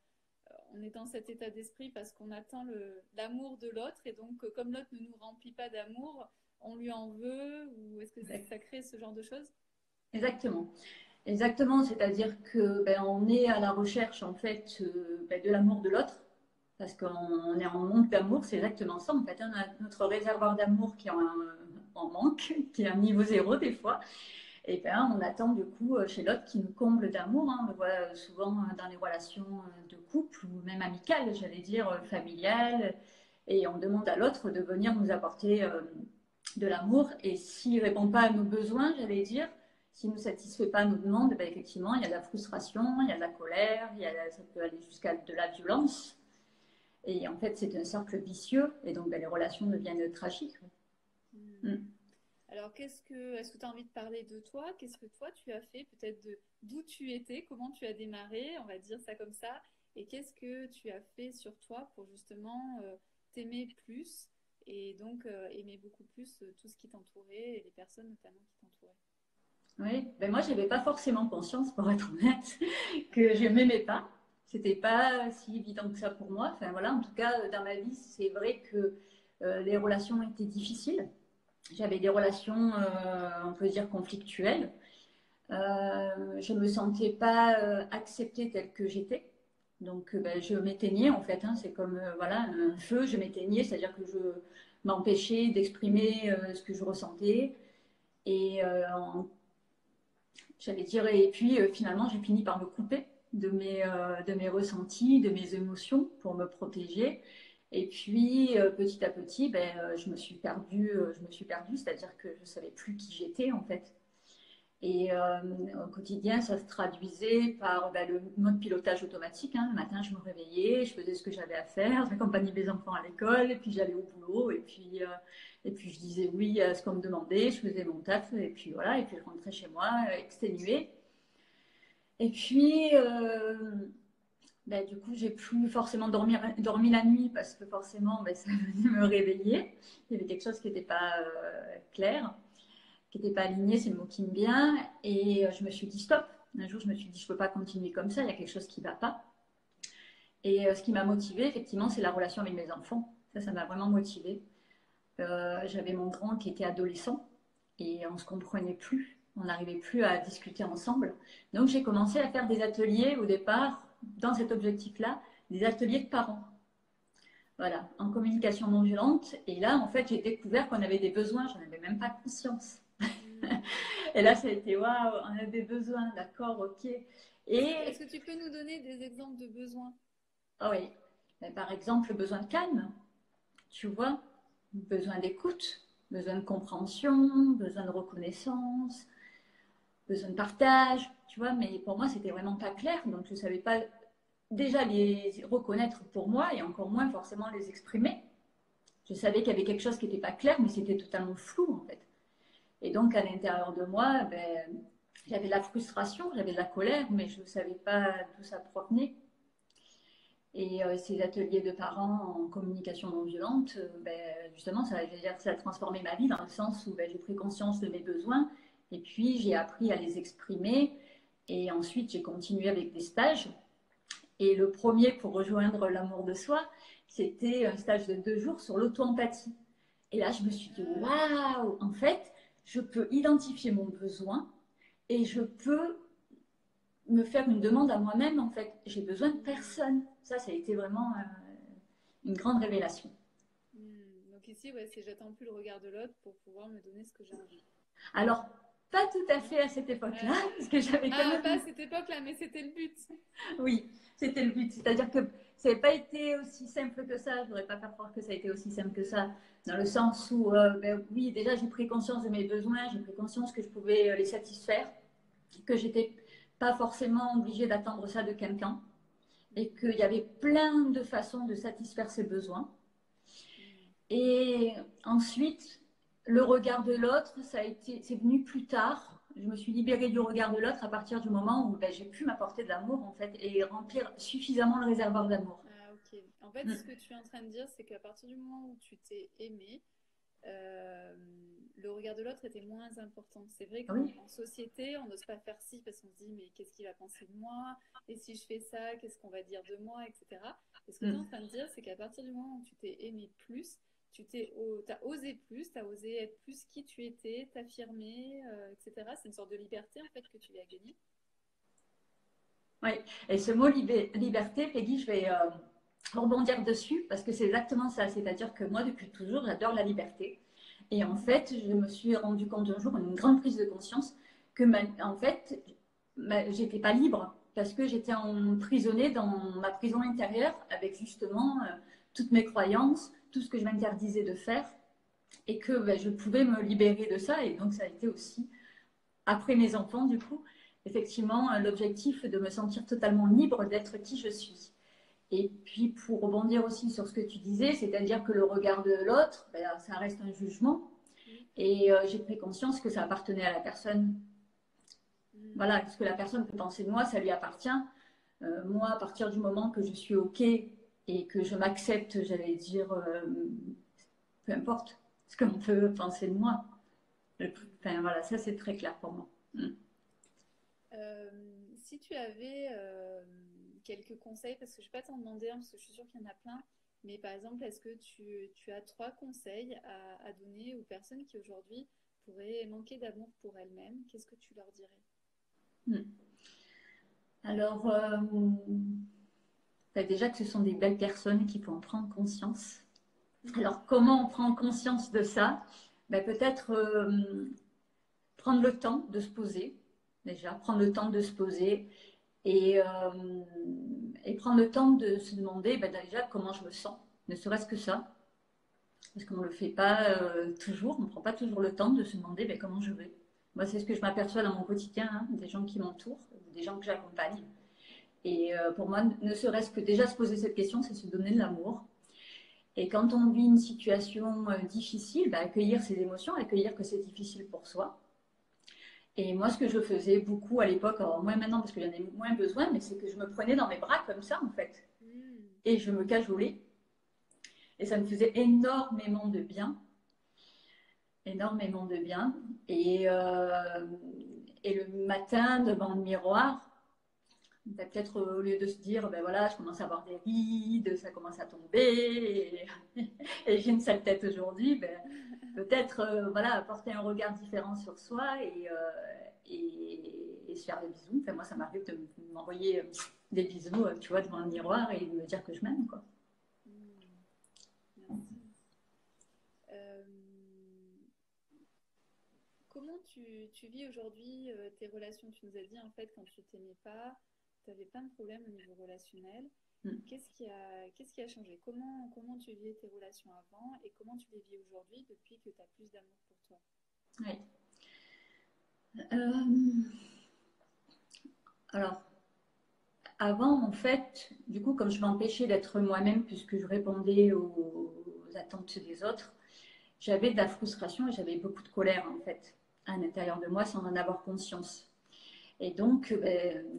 on est dans cet état d'esprit parce qu'on attend l'amour de l'autre et donc comme l'autre ne nous remplit pas d'amour, on lui en veut ou est-ce que ça crée ce genre de choses? Exactement. Exactement, c'est-à-dire que ben, on est à la recherche en fait ben, de l'amour de l'autre parce qu'on est en manque d'amour, c'est exactement ça. En fait, on a notre réservoir d'amour qui est en manque, qui est à un niveau zéro des fois. Et ben, on attend du coup chez l'autre qui nous comble d'amour. Hein. On le voit souvent dans les relations de couple ou même amicales, j'allais dire familiales. Et on demande à l'autre de venir nous apporter de l'amour. Et s'il ne répond pas à nos besoins, j'allais dire, s'il ne nous satisfait pas nos demandes, ben, effectivement, il y a de la frustration, il y a de la colère, ça peut aller jusqu'à de la violence. Et en fait, c'est un cercle vicieux. Et donc, ben, les relations deviennent tragiques. Hmm. Mm. Alors, est-ce que tu as envie de parler de toi? Qu'est-ce que toi tu as fait? Peut-être d'où tu étais, comment tu as démarré, on va dire ça comme ça. Et qu'est-ce que tu as fait sur toi pour justement t'aimer plus et donc aimer beaucoup plus tout ce qui t'entourait et les personnes notamment qui t'entouraient? Oui, ben moi, je n'avais pas forcément conscience, pour être honnête, que je ne m'aimais pas. C'était pas si évident que ça pour moi. Enfin voilà, en tout cas, dans ma vie, c'est vrai que les relations étaient difficiles. J'avais des relations, on peut dire, conflictuelles. Je ne me sentais pas acceptée telle que j'étais. Donc, ben, je m'éteignais en fait. Hein. C'est comme voilà, un feu, je m'éteignais, c'est-à-dire que je m'empêchais d'exprimer ce que je ressentais. Et j'allais dire, et puis finalement, j'ai fini par me couper de mes ressentis, de mes émotions pour me protéger. Et puis, petit à petit, ben, je me suis perdue, c'est-à-dire que je ne savais plus qui j'étais en fait. Et au quotidien, ça se traduisait par ben, le mode pilotage automatique. Hein. Le matin, je me réveillais, je faisais ce que j'avais à faire, j'accompagnais mes enfants à l'école, et puis j'allais au boulot, et puis je disais oui à ce qu'on me demandait, je faisais mon taf, et puis voilà, et puis je rentrais chez moi exténuée. Et puis, ben, du coup, j'ai plus forcément dormi la nuit parce que forcément, ben, ça venait me réveiller. Il y avait quelque chose qui n'était pas clair, qui n'était pas aligné, c'est le mot qui me vient. Et je me suis dit stop. Un jour, je me suis dit, je ne peux pas continuer comme ça, il y a quelque chose qui ne va pas. Et ce qui m'a motivée, effectivement, c'est la relation avec mes enfants. Ça m'a vraiment motivée. J'avais mon grand qui était adolescent et on ne se comprenait plus. On n'arrivait plus à discuter ensemble. Donc, j'ai commencé à faire des ateliers au départ, dans cet objectif-là, des ateliers de parents. Voilà, en communication non violente. Et là, en fait, j'ai découvert qu'on avait des besoins, j'en avais même pas conscience. Et là, ça a été waouh, on avait besoin, d'accord, ok. Est-ce Et que tu peux nous donner des exemples de besoins? ah oui, mais par exemple, besoin de calme, tu vois, besoin d'écoute, besoin de compréhension, besoin de reconnaissance, besoin de partage, tu vois, mais pour moi, c'était vraiment pas clair, donc je savais pas déjà les reconnaître pour moi et encore moins forcément les exprimer. Je savais qu'il y avait quelque chose qui n'était pas clair, mais c'était totalement flou en fait. Et donc à l'intérieur de moi, ben, j'avais de la frustration, j'avais de la colère, mais je ne savais pas d'où ça provenait. Et ces ateliers de parents en communication non violente, ben, justement, ça, je veux dire, ça a transformé ma vie dans le sens où ben, j'ai pris conscience de mes besoins et puis j'ai appris à les exprimer. Et ensuite, j'ai continué avec des stages. Et le premier pour rejoindre l'amour de soi, c'était un stage de 2 jours sur l'auto-empathie. Et là, je me suis dit, waouh, en fait, je peux identifier mon besoin et je peux me faire une demande à moi-même, en fait. J'ai besoin de personne. Ça a été vraiment une grande révélation. Donc ici, ouais, c'est j'attends plus le regard de l'autre pour pouvoir me donner ce que j'ai envie. Alors, pas tout à Non? fait à cette époque-là, Euh, parce que j'avais quand Ah, pas à même. cette époque-là, mais c'était le but. Oui, c'était le but. C'est-à-dire que ça n'a pas été aussi simple que ça. Je ne voudrais pas faire croire que ça a été aussi simple que ça. Dans le sens où, ben, oui, déjà, j'ai pris conscience de mes besoins, j'ai pris conscience que je pouvais les satisfaire, que j'étais pas forcément obligée d'attendre ça de quelqu'un et qu'il y avait plein de façons de satisfaire ses besoins. Et ensuite, le regard de l'autre, c'est venu plus tard. Je me suis libérée du regard de l'autre à partir du moment où ben, j'ai pu m'apporter de l'amour en fait et remplir suffisamment le réservoir d'amour. Ah, ok. En fait, ce Mm. que tu es en train de dire, c'est qu'à partir du moment où tu t'es aimé, euh, le regard de l'autre était moins important. C'est vrai qu'en Oui. en société, on n'ose pas faire ci parce qu'on se dit, mais qu'est-ce qu'il va penser de moi? Et si je fais ça, qu'est-ce qu'on va dire de moi, etc. Et ce que tu es en Mm. train de dire, c'est qu'à partir du moment où tu t'es aimé plus, t'as osé plus, t'as osé être plus qui tu étais, t'affirmer, etc. C'est une sorte de liberté en fait que tu as gagnée. Oui. Et ce mot liberté, Peggy, je vais rebondir dessus parce que c'est exactement ça. C'est-à-dire que moi, depuis toujours, j'adore la liberté. Et en Mhm. fait, je me suis rendu compte un jour, une grande prise de conscience, que en fait, j'étais pas libre parce que j'étais emprisonnée dans ma prison intérieure avec justement toutes mes croyances, tout ce que je m'interdisais de faire et que ben, je pouvais me libérer de ça. Et donc, ça a été aussi, après mes enfants, du coup, effectivement, l'objectif de me sentir totalement libre d'être qui je suis. Et puis, pour rebondir aussi sur ce que tu disais, c'est-à-dire que le regard de l'autre, ben, ça reste un jugement. Oui. Et j'ai pris conscience que ça appartenait à la personne. Mhm. Voilà, ce que la personne peut penser de moi, ça lui appartient. Moi, à partir du moment que je suis OK et que je m'accepte, j'allais dire, peu importe ce qu'on peut penser de moi. Enfin, voilà, ça c'est très clair pour moi. Mm. Euh, Si tu avais quelques conseils, parce que je ne vais pas t'en demander un, parce que je suis sûre qu'il y en a plein, mais par exemple, est-ce que tu as 3 conseils à donner aux personnes qui aujourd'hui pourraient manquer d'amour pour elles-mêmes? Qu'est-ce que tu leur dirais? Mm. Alors, ben, déjà que ce sont des belles personnes qui faut en prendre conscience. Mhm. Alors, comment on prend conscience de ça? Ben, peut-être prendre le temps de se poser, déjà, prendre le temps de se poser et, euh, et prendre le temps de se demander ben, déjà comment je me sens, ne serait-ce que ça, parce qu'on ne le fait pas toujours, on ne prend pas toujours le temps de se demander ben, comment je vais. Moi, c'est ce que je m'aperçois dans mon quotidien, hein, des gens qui m'entourent, des gens que j'accompagne. Et pour moi, ne serait-ce que déjà se poser cette question, c'est se donner de l'amour. Et quand on vit une situation difficile, ben, accueillir ses émotions, accueillir que c'est difficile pour soi. Et moi, ce que je faisais beaucoup à l'époque, alors moins maintenant parce que j'en ai moins besoin, mais c'est que je me prenais dans mes bras comme ça, en fait. Mhm. Et je me cajolais. Et ça me faisait énormément de bien. Énormément de bien. Et le matin, devant le miroir, ben, peut-être au lieu de se dire, ben voilà, je commence à avoir des rides, ça commence à tomber, et j'ai une sale tête aujourd'hui, ben, peut-être voilà, apporter un regard différent sur soi et se faire des bisous. Enfin, moi, ça m'arrive de m'envoyer des bisous, tu vois, devant le miroir et de me dire que je m'aime, quoi. Mhm. Merci. Euh, comment tu vis aujourd'hui tes relations? Tu nous as dit en fait quand tu t'aimais pas, tu avais plein de problèmes au niveau relationnel. Mm. Qu'est-ce qui a changé? Comment tu vivais tes relations avant et comment tu les vis aujourd'hui depuis que tu as plus d'amour pour toi? Ouais. Euh, alors, avant, en fait, du coup, comme je m'empêchais d'être moi-même puisque je répondais aux attentes des autres, j'avais de la frustration et j'avais beaucoup de colère, en fait, à l'intérieur de moi sans en avoir conscience. Et donc,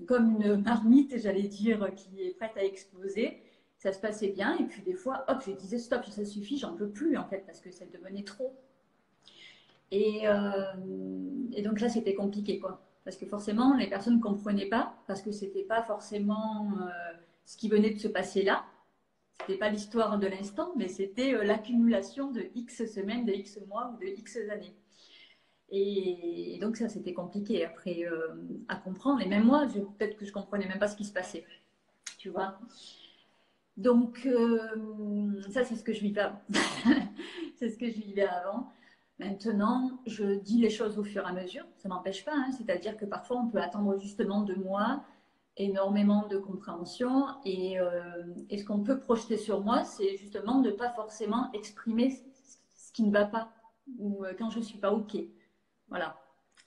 comme une marmite, j'allais dire, qui est prête à exploser, ça se passait bien. Et puis des fois, hop, je disais stop, ça suffit, j'en peux plus, en fait, parce que ça devenait trop. Et, euh, et donc là, c'était compliqué, quoi. Parce que forcément, les personnes ne comprenaient pas, parce que c'était pas forcément ce qui venait de se passer là. C'était pas l'histoire de l'instant, mais c'était l'accumulation de X semaines, de X mois ou de X années. Et donc ça, c'était compliqué après à comprendre. Et même moi, peut-être que je comprenais même pas ce qui se passait, tu vois. Donc ça, c'est ce que je vivais avant. C'est ce que je vivais avant. Maintenant, je dis les choses au fur et à mesure. Ça m'empêche pas, hein. C'est-à-dire que parfois, on peut attendre justement de moi énormément de compréhension. Et ce qu'on peut projeter sur moi, c'est justement de ne pas forcément exprimer ce qui ne va pas ou quand je ne suis pas OK. Voilà.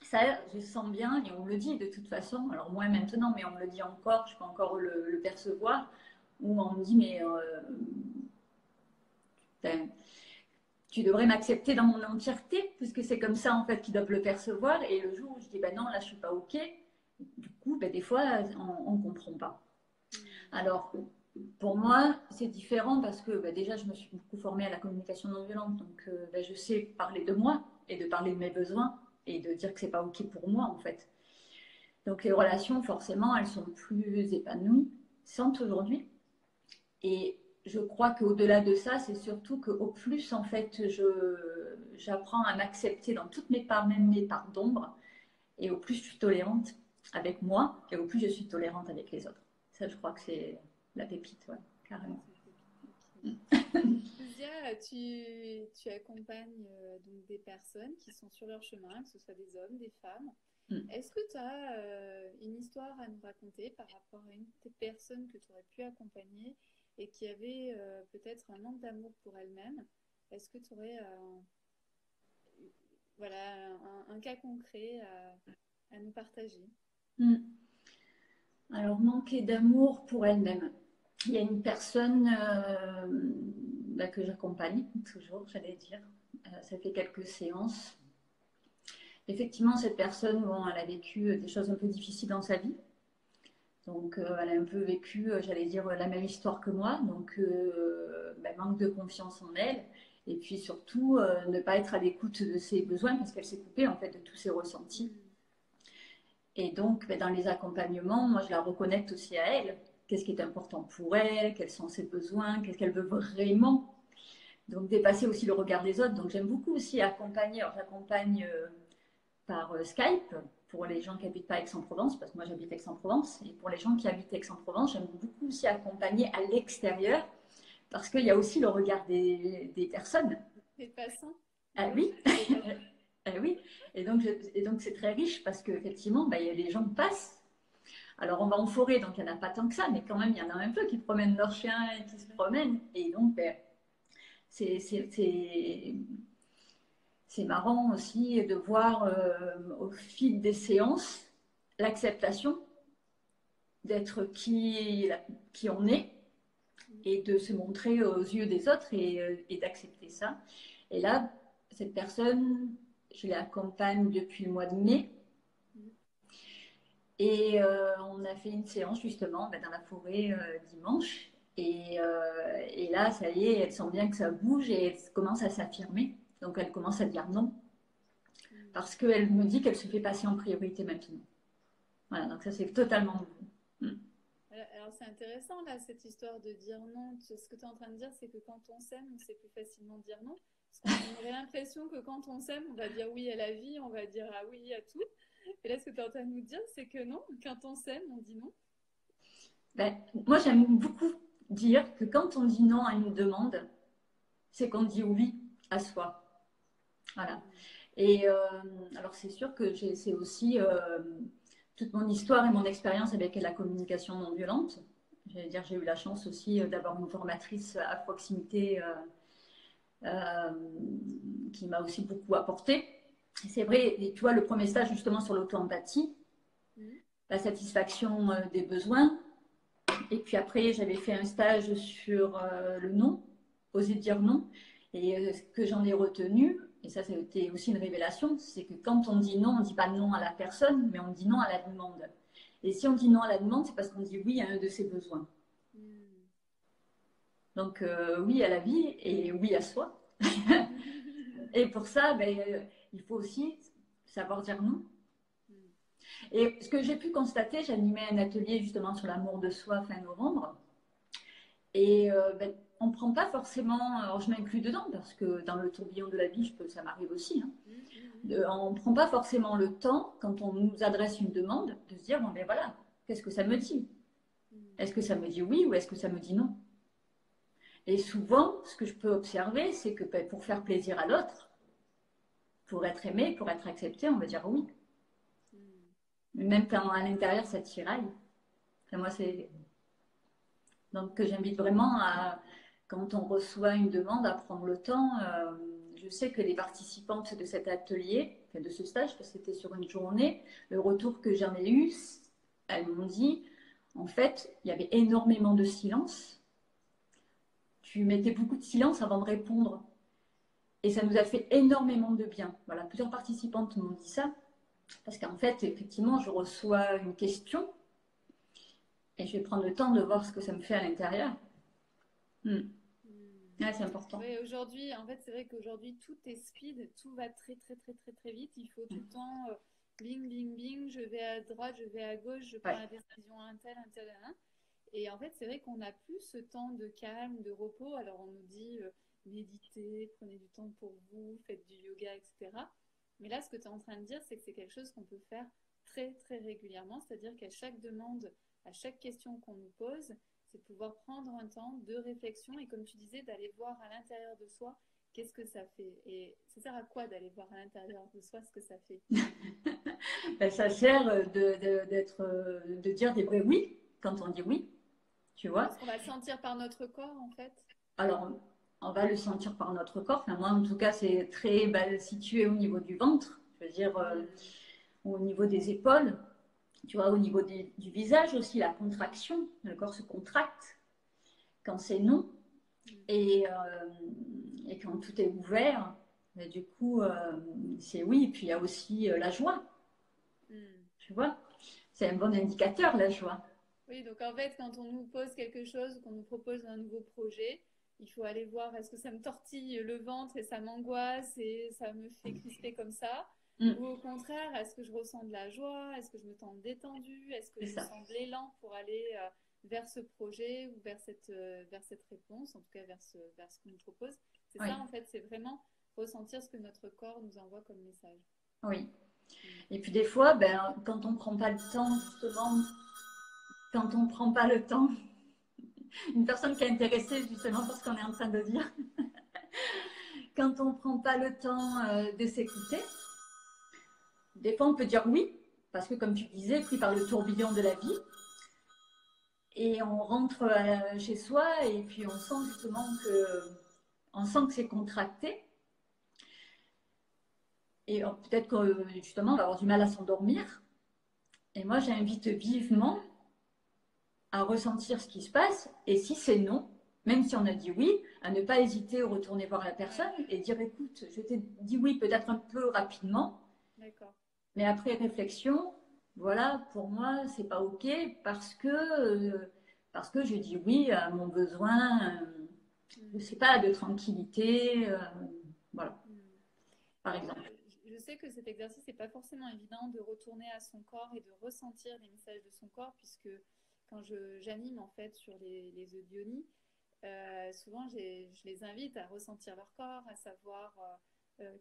Ça, je sens bien, et on me le dit de toute façon, alors moins maintenant, mais on me le dit encore, je peux encore le percevoir, où on me dit, mais ben, tu devrais m'accepter dans mon entièreté, puisque c'est comme ça en fait qu'ils doivent le percevoir, et le jour où je dis, ben non, là je suis pas OK, du coup, ben, des fois, on ne comprend pas. Alors, pour moi, c'est différent parce que ben, déjà, je me suis beaucoup formée à la communication non violente, donc ben, je sais parler de moi et de parler de mes besoins et de dire que c'est pas OK pour moi en fait. Donc les relations, forcément, elles sont plus épanouies, sans aujourd'hui. Et je crois qu'au-delà de ça, c'est surtout qu'au plus, en fait, j'apprends à m'accepter dans toutes mes parts, même mes parts d'ombre, et au plus je suis tolérante avec moi, et au plus je suis tolérante avec les autres. Ça, je crois que c'est la pépite, ouais, carrément. Fousia, tu accompagnes donc des personnes qui sont sur leur chemin, que ce soit des hommes, des femmes. Mm. Est-ce que tu as une histoire à nous raconter par rapport à une de tes personnes que tu aurais pu accompagner et qui avait peut-être un manque d'amour pour elle-même? Est-ce que tu aurais voilà, un cas concret à nous partager? Mm. Alors, manquer d'amour pour elle-même. Il y a une personne bah, que j'accompagne toujours, j'allais dire. Ça fait quelques séances. Effectivement, cette personne, bon, elle a vécu des choses un peu difficiles dans sa vie. Donc, elle a un peu vécu, j'allais dire, la même histoire que moi. Donc, bah, manque de confiance en elle. Et puis surtout, ne pas être à l'écoute de ses besoins parce qu'elle s'est coupée en fait de tous ses ressentis. Et donc, bah, dans les accompagnements, moi, je la reconnecte aussi à elle. Qu'est-ce qui est important pour elle? Quels sont ses besoins? Qu'est-ce qu'elle veut vraiment? Donc, dépasser aussi le regard des autres. Donc, j'aime beaucoup aussi accompagner. Alors, j'accompagne par Skype pour les gens qui habitent pas Aix-en-Provence, parce que moi j'habite Aix-en-Provence, et pour les gens qui habitent Aix-en-Provence, j'aime beaucoup aussi accompagner à l'extérieur, parce qu'il y a aussi le regard des personnes. Les passants? Ah oui, ah oui. Et donc c'est très riche parce qu'effectivement, bah, les gens passent. Alors on va en forêt, donc il n'y en a pas tant que ça, mais quand même il y en a un peu qui promènent leurs chiens et qui se promènent. Et donc ben, c'est c'est marrant aussi de voir au fil des séances l'acceptation d'être qui on est et de se montrer aux yeux des autres et d'accepter ça. Et là, cette personne, je l'accompagne depuis le mois de mai. Et on a fait une séance justement dans la forêt dimanche. Et là, ça y est, elle sent bien que ça bouge et elle commence à s'affirmer. Donc elle commence à dire non. Parce qu'elle me dit qu'elle se fait passer en priorité maintenant. Voilà, donc ça c'est totalement nouveau. Alors c'est intéressant là, cette histoire de dire non. Ce que tu es en train de dire, c'est que quand on s'aime, on sait plus facilement dire non. Parce qu'on aurait l'impression que quand on s'aime, on va dire oui à la vie, on va dire ah oui à tout. Et là, ce que tu es en train de nous dire, c'est que non, quand on s'aime, on dit non. Ben, moi j'aime beaucoup dire que quand on dit non à une demande, c'est qu'on dit oui à soi. Voilà. Et alors c'est sûr que c'est aussi toute mon histoire et mon expérience avec la communication non violente. J'allais dire, j'ai eu la chance aussi d'avoir une formatrice à proximité euh, qui m'a aussi beaucoup apporté. C'est vrai, et tu vois, le premier stage justement sur l'auto-empathie, la satisfaction des besoins. Et puis après, j'avais fait un stage sur le non, oser dire non. Et ce que j'en ai retenu, et ça a été aussi une révélation, c'est que quand on dit non, on ne dit pas non à la personne, mais on dit non à la demande. Et si on dit non à la demande, c'est parce qu'on dit oui à un de ses besoins. Donc oui à la vie et oui à soi. Et pour ça, il faut aussi savoir dire non. Et ce que j'ai pu constater, j'animais un atelier justement sur l'amour de soi fin novembre. Et on ne prend pas forcément, alors je m'inclus dedans parce que dans le tourbillon de la vie, ça m'arrive aussi. Hein, on ne prend pas forcément le temps, quand on nous adresse une demande, de se dire, bon ben voilà, qu'est-ce que ça me dit? Est-ce que ça me dit oui ou est-ce que ça me dit non? Et souvent, ce que je peux observer, c'est que pour faire plaisir à l'autre, pour être aimé, pour être accepté, on va dire oui. Même quand à l'intérieur, ça tiraille. Enfin, moi, c'est... Donc, j'invite vraiment à, quand on reçoit une demande, à prendre le temps. Je sais que les participantes de cet atelier, enfin de ce stage, parce que c'était sur une journée, le retour que j'en ai eu, elles m'ont dit, en fait, il y avait énormément de silence. Tu mettais beaucoup de silence avant de répondre. Et ça nous a fait énormément de bien. Voilà, plusieurs participantes m'ont dit ça. Parce qu'en fait, effectivement, je reçois une question et je vais prendre le temps de voir ce que ça me fait à l'intérieur. Ouais, c'est important. Oui, aujourd'hui, en fait, c'est vrai qu'aujourd'hui, tout est speed, tout va très, très, très, très, très vite. Il faut tout le temps, bing, bing, bing, je vais à droite, je vais à gauche, je prends la décision un tel, un tel, un. Et en fait, c'est vrai qu'on n'a plus ce temps de calme, de repos. Alors, on nous dit, méditez, prenez du temps pour vous, faites du yoga, etc. Mais là, ce que tu es en train de dire, c'est que c'est quelque chose qu'on peut faire très, très régulièrement. C'est-à-dire qu'à chaque demande, à chaque question qu'on nous pose, c'est de pouvoir prendre un temps de réflexion et comme tu disais, d'aller voir à l'intérieur de soi qu'est-ce que ça fait. Et ça sert à quoi d'aller voir à l'intérieur de soi ce que ça fait? Ça sert de dire des vrais oui quand on dit oui, tu vois. Parce qu'on va le sentir par notre corps en fait. Alors, on va le sentir par notre corps. Enfin, moi, en tout cas, c'est très situé au niveau du ventre, je veux dire, au niveau des épaules, tu vois, au niveau du visage aussi, la contraction. Le corps se contracte quand c'est non. Et quand tout est ouvert, du coup, c'est oui. Et puis, il y a aussi la joie. Tu vois, c'est un bon indicateur, la joie. Oui, donc en fait, quand on nous pose quelque chose, qu'on nous propose un nouveau projet, il faut aller voir est-ce que ça me tortille le ventre et ça m'angoisse et ça me fait crisper comme ça? Ou au contraire, est-ce que je ressens de la joie? Est-ce que je me sens détendue? Est-ce que je sens de l'élan pour aller vers ce projet ou vers cette réponse, en tout cas vers ce qu'on nous propose? C'est ça, en fait, c'est vraiment ressentir ce que notre corps nous envoie comme message. Oui. Et puis des fois, quand on ne prend pas le temps, justement, quand on ne prend pas le temps, une personne qui est intéressée justement par ce qu'on est en train de dire, quand on ne prend pas le temps de s'écouter, des fois on peut dire oui, parce que comme tu disais, pris par le tourbillon de la vie, et on rentre chez soi et puis on sent justement que c'est contracté. Et peut-être que justement on va avoir du mal à s'endormir. Et moi j'invite vivement à ressentir ce qui se passe. Et si c'est non, même si on a dit oui, à ne pas hésiter à retourner voir la personne et dire écoute, je t'ai dit oui peut-être un peu rapidement, mais après réflexion, voilà, pour moi, c'est pas OK parce que je dis oui à mon besoin, je sais pas, de tranquillité, voilà, par exemple. Je sais que cet exercice n'est pas forcément évident de retourner à son corps et de ressentir les messages de son corps, puisque quand j'anime en fait sur les audionies, souvent je les invite à ressentir leur corps, à savoir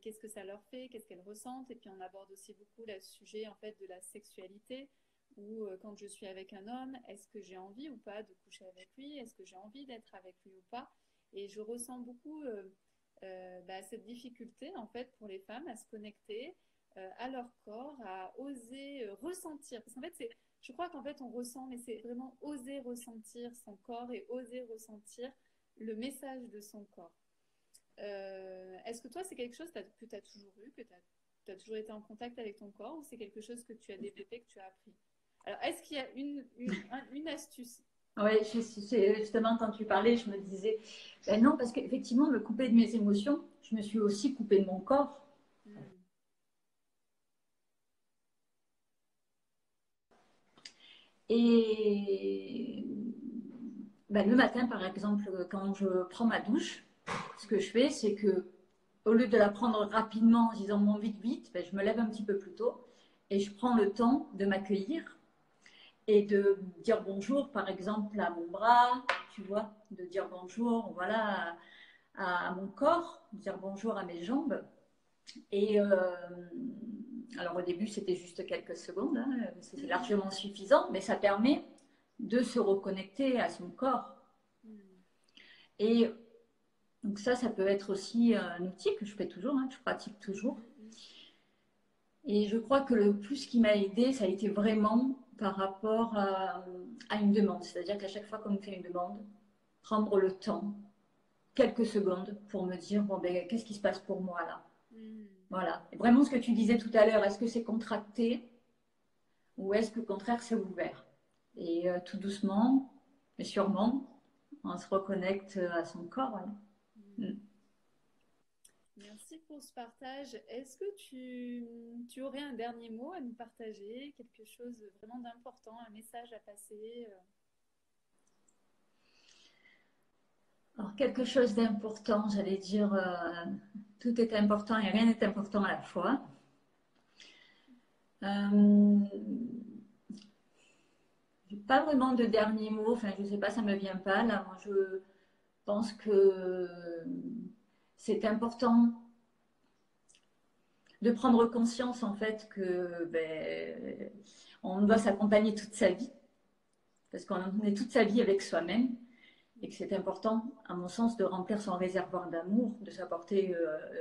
qu'est-ce que ça leur fait, qu'est-ce qu'elles ressentent, et puis on aborde aussi beaucoup le sujet en fait de la sexualité, où quand je suis avec un homme, est-ce que j'ai envie ou pas de coucher avec lui, est-ce que j'ai envie d'être avec lui ou pas, et je ressens beaucoup cette difficulté en fait pour les femmes à se connecter à leur corps, à oser ressentir. Parce qu'en fait, je crois qu'en fait on ressent, mais c'est vraiment oser ressentir son corps et oser ressentir le message de son corps. Est-ce que toi, c'est quelque chose que tu as toujours eu, que tu as toujours été en contact avec ton corps, ou c'est quelque chose que tu as développé, que tu as appris? Alors, est-ce qu'il y a une astuce? Oui, justement, quand tu parlais, je me disais, ben non, parce qu'effectivement, me couper de mes émotions, je me suis aussi coupée de mon corps. Et ben, le matin, par exemple, quand je prends ma douche, ce que je fais, c'est que au lieu de la prendre rapidement en disant bon vite vite, ben, je me lève un petit peu plus tôt et je prends le temps de m'accueillir et de dire bonjour, par exemple, à mon bras, tu vois, de dire bonjour, voilà, à mon corps, de dire bonjour à mes jambes. Et alors au début, c'était juste quelques secondes, hein, c'était largement suffisant, mais ça permet de se reconnecter à son corps. Et donc ça peut être aussi un outil que je fais toujours, hein, que je pratique toujours. Et je crois que le plus qui m'a aidé, ça a été vraiment par rapport à une demande. C'est-à-dire qu'à chaque fois qu'on me fait une demande, prendre le temps, quelques secondes, pour me dire, bon, ben, qu'est-ce qui se passe pour moi là? Voilà. Et vraiment ce que tu disais tout à l'heure, est-ce que c'est contracté ou est-ce que au contraire c'est ouvert? Et tout doucement, mais sûrement, on se reconnecte à son corps. Voilà. Merci pour ce partage. Est-ce que tu aurais un dernier mot à nous partager, quelque chose vraiment d'important, un message à passer? Alors, quelque chose d'important, j'allais dire, tout est important et rien n'est important à la fois. Pas vraiment de dernier mot, enfin, je ne sais pas, ça ne me vient pas. Là, moi, je pense que c'est important de prendre conscience, en fait, que ben, on doit s'accompagner toute sa vie, parce qu'on est toute sa vie avec soi-même, et que c'est important, à mon sens, de remplir son réservoir d'amour, de s'apporter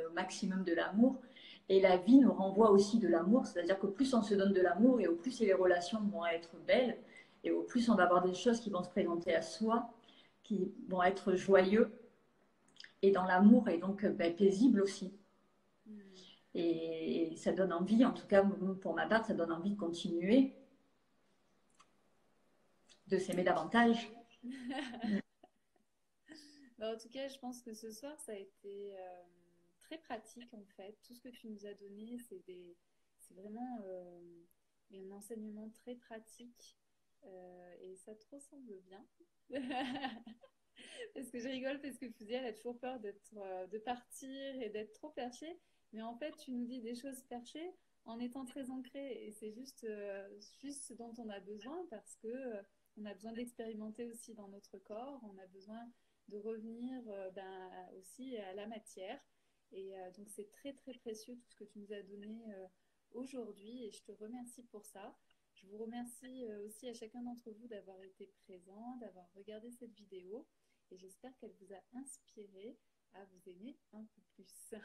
au maximum de l'amour. Et la vie nous renvoie aussi de l'amour, c'est-à-dire qu'au plus on se donne de l'amour et au plus les relations vont être belles et au plus on va avoir des choses qui vont se présenter à soi, qui vont être joyeux et dans l'amour et donc ben, paisible aussi. Et ça donne envie, en tout cas pour ma part, ça donne envie de continuer, de s'aimer davantage. En tout cas, je pense que ce soir, ça a été très pratique en fait. Tout ce que tu nous as donné, c'est vraiment un enseignement très pratique et ça te ressemble bien. Parce que je rigole, parce que Fousia, elle a toujours peur de partir et d'être trop perchée. Mais en fait, tu nous dis des choses perchées en étant très ancrée. Et c'est juste ce dont on a besoin parce que on a besoin d'expérimenter aussi dans notre corps. On a besoin de revenir aussi à la matière. Et donc, c'est très, très précieux tout ce que tu nous as donné aujourd'hui. Et je te remercie pour ça. Je vous remercie aussi à chacun d'entre vous d'avoir été présent, d'avoir regardé cette vidéo. Et j'espère qu'elle vous a inspiré à vous aimer un peu plus.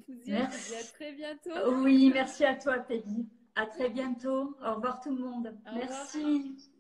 Fousia, je vous dis à très bientôt. Oui, merci à toi, Peggy. À très bientôt. Au revoir tout le monde. Au revoir. Merci.